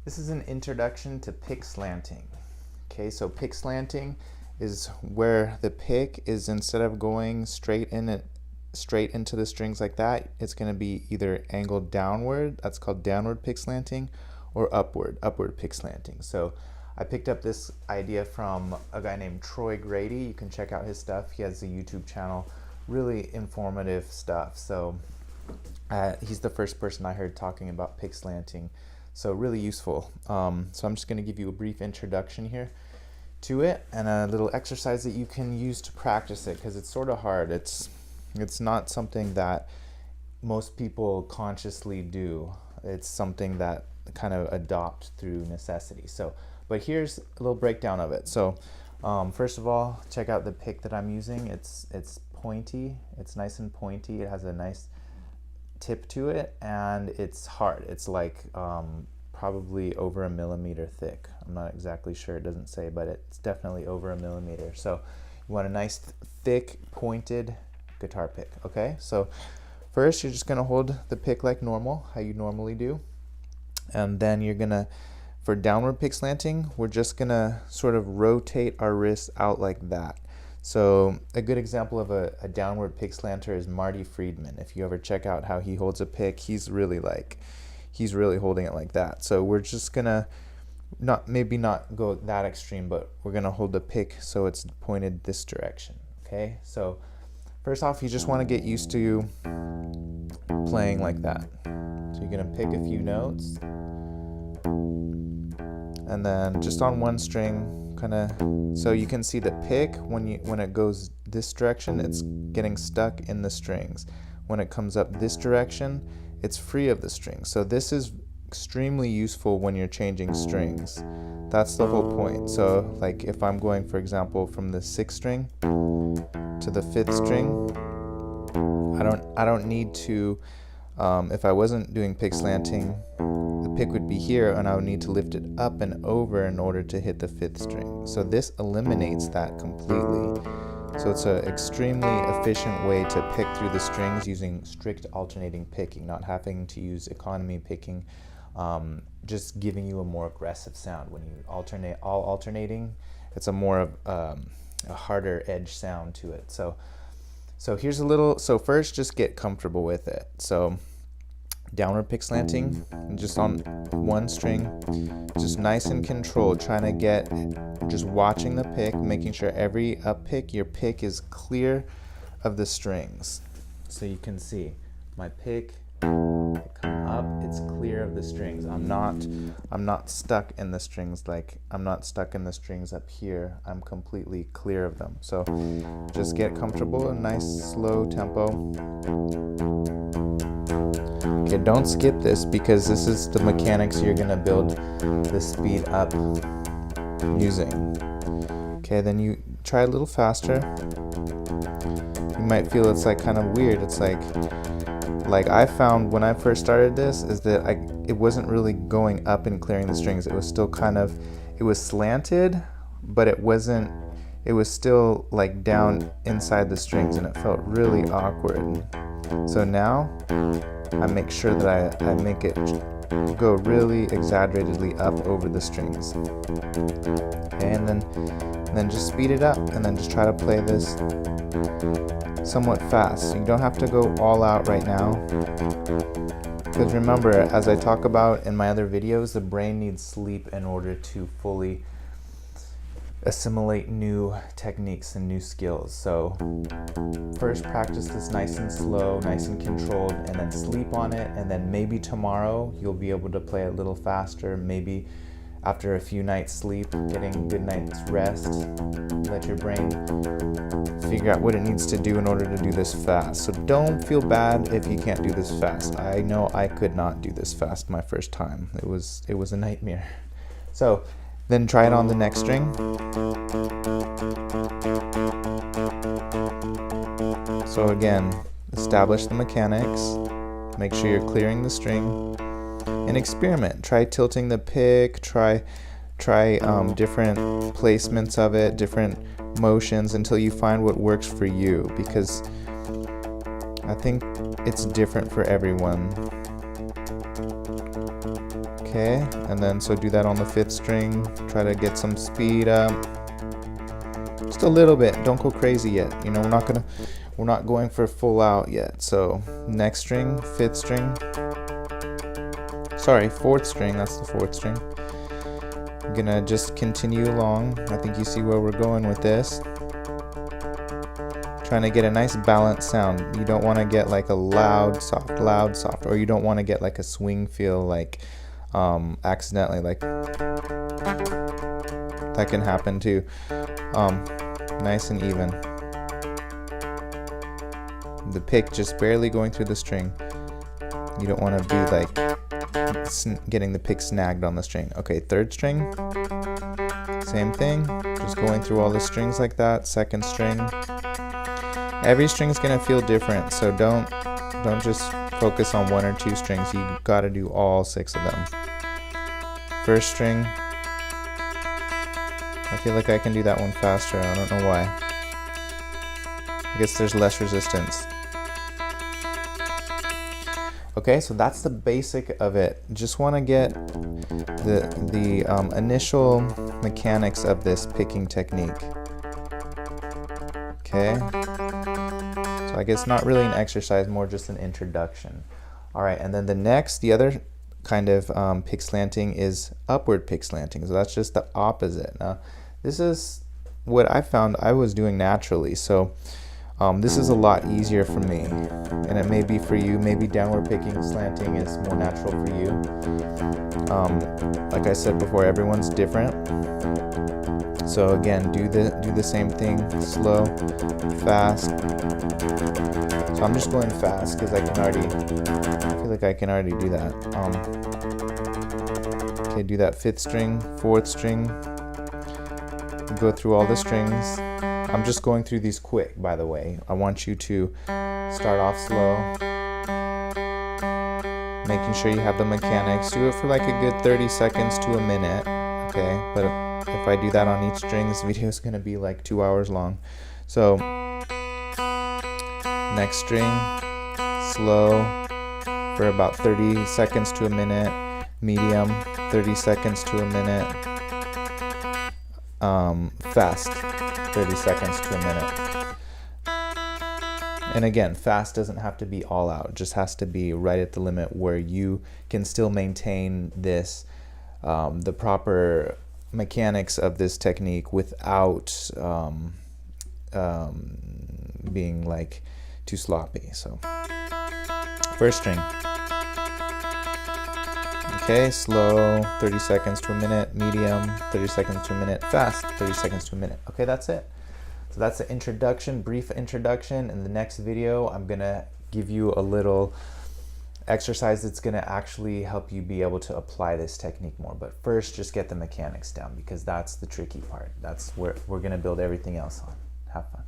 This is an introduction to pick slanting. Okay, so pick slanting is where the pick is, instead of going straight into the strings like that, it's going to be either angled downward, that's called downward pick slanting, or upward pick slanting. So I picked up this idea from a guy named Troy Grady. You can check out his stuff. He has a YouTube channel, really informative stuff. So he's the first person I heard talking about pick slanting. So really useful. So I'm just going to give you a brief introduction here to it and a little exercise that you can use to practice it, because it's sort of hard. It's not something that most people consciously do. It's something that kind of adopt through necessity. So, but here's a little breakdown of it. So first of all, check out the pick that I'm using. It's pointy. It's nice and pointy. It has a nice tip to it, and it's hard. It's like probably over 1 millimeter thick. I'm not exactly sure, it doesn't say, but it's definitely over 1 millimeter. So you want a nice thick pointed guitar pick. Okay, so first you're just gonna hold the pick like normal, how you normally do, and then you're gonna, for downward pick slanting, we're just gonna sort of rotate our wrists out like that. So a good example of a downward pick slanter is Marty Friedman. If you ever check out how he holds a pick, he's really holding it like that. So we're just gonna maybe not go that extreme, but we're gonna hold the pick so it's pointed this direction. Okay, so first off, you just want to get used to playing like that. So you're gonna pick a few notes, and then just on one string, kind of, so you can see the pick when it goes this direction, it's getting stuck in the strings. When it comes up this direction, it's free of the strings. So this is extremely useful when you're changing strings. That's the whole point. So like if I'm going, for example, from the 6th string to the 5th string, I don't need to, if I wasn't doing pick slanting, the pick would be here and I would need to lift it up and over in order to hit the 5th string. So this eliminates that completely. So it's an extremely efficient way to pick through the strings using strict alternating picking, not having to use economy picking, just giving you a more aggressive sound. When you alternate, all alternating, it's a more of a harder edge sound to it. So here's a little, so first just get comfortable with it. So downward pick slanting, just on one string, just nice and controlled, trying to get, just watching the pick, making sure every up pick, your pick is clear of the strings. So you can see my pick, come up, it's clear of the strings. I'm not stuck in the strings, like I'm not stuck in the strings up here. I'm completely clear of them. So just get comfortable, a nice slow tempo. Okay, don't skip this, because this is the mechanics you're gonna build the speed up using. Okay, then you try a little faster. You might feel it's like kind of weird. It's like I found when I first started this is that it wasn't really going up and clearing the strings. It was still kind of, it was slanted, but it wasn't, it was still like down inside the strings, and it felt really awkward. So now I make sure that I make it go really exaggeratedly up over the strings. Okay, and then just speed it up, and then just try to play this somewhat fast. You don't have to go all out right now, because remember, as I talk about in my other videos, the brain needs sleep in order to fully assimilate new techniques and new skills. So first practice this nice and slow, nice and controlled, and then sleep on it, and then maybe tomorrow you'll be able to play a little faster. Maybe after a few nights sleep, getting a good night's rest, let your brain figure out what it needs to do in order to do this fast. So don't feel bad if you can't do this fast. I know I could not do this fast my first time. It was a nightmare. So then try it on the next string. So again, establish the mechanics, make sure you're clearing the string, and experiment. Try tilting the pick, try different placements of it, different motions, until you find what works for you, because I think it's different for everyone. Okay, and then so do that on the 5th string. Try to get some speed up. Just a little bit. Don't go crazy yet. You know, we're not going for full out yet. So next string, 5th string. Sorry, 4th string. That's the 4th string. I'm gonna just continue along. I think you see where we're going with this. Trying to get a nice balanced sound. You don't want to get like a loud, soft, or you don't want to get like a swing feel like accidentally, like that can happen too. Nice and even. The pick just barely going through the string. You don't want to be like getting the pick snagged on the string. Okay, 3rd string, same thing, just going through all the strings like that. 2nd string. Every string is gonna feel different, so don't just focus on 1 or 2 strings. You gotta do all 6 of them. 1st string. I feel like I can do that one faster. I don't know why. I guess there's less resistance. Okay, so that's the basic of it. Just want to get the initial mechanics of this picking technique. Okay, so I guess not really an exercise, more just an introduction. All right, and then the other kind of pick slanting is upward pick slanting. So that's just the opposite. Now, this is what I found I was doing naturally. So this is a lot easier for me, and it may be for you. Maybe downward picking slanting is more natural for you. Like I said before, everyone's different. So again, do the same thing, slow, fast. So I'm just going fast because I feel like I can already do that. Okay, do that 5th string, 4th string. Go through all the strings. I'm just going through these quick, by the way. I want you to start off slow, making sure you have the mechanics. Do it for like a good 30 seconds to a minute, okay? But if I do that on each string, this video is going to be like 2 hours long. So next string, slow for about 30 seconds to a minute, medium, 30 seconds to a minute, fast, 30 seconds to a minute. And again, fast doesn't have to be all out, it just has to be right at the limit where you can still maintain this, the proper mechanics of this technique without being like too sloppy. So 1st string. Okay, slow, 30 seconds to a minute, medium, 30 seconds to a minute, fast, 30 seconds to a minute. Okay, that's it. So that's the introduction, brief introduction. In the next video, I'm gonna give you a little exercise that's gonna actually help you be able to apply this technique more. But first, just get the mechanics down because that's the tricky part. That's where we're gonna build everything else on. Have fun.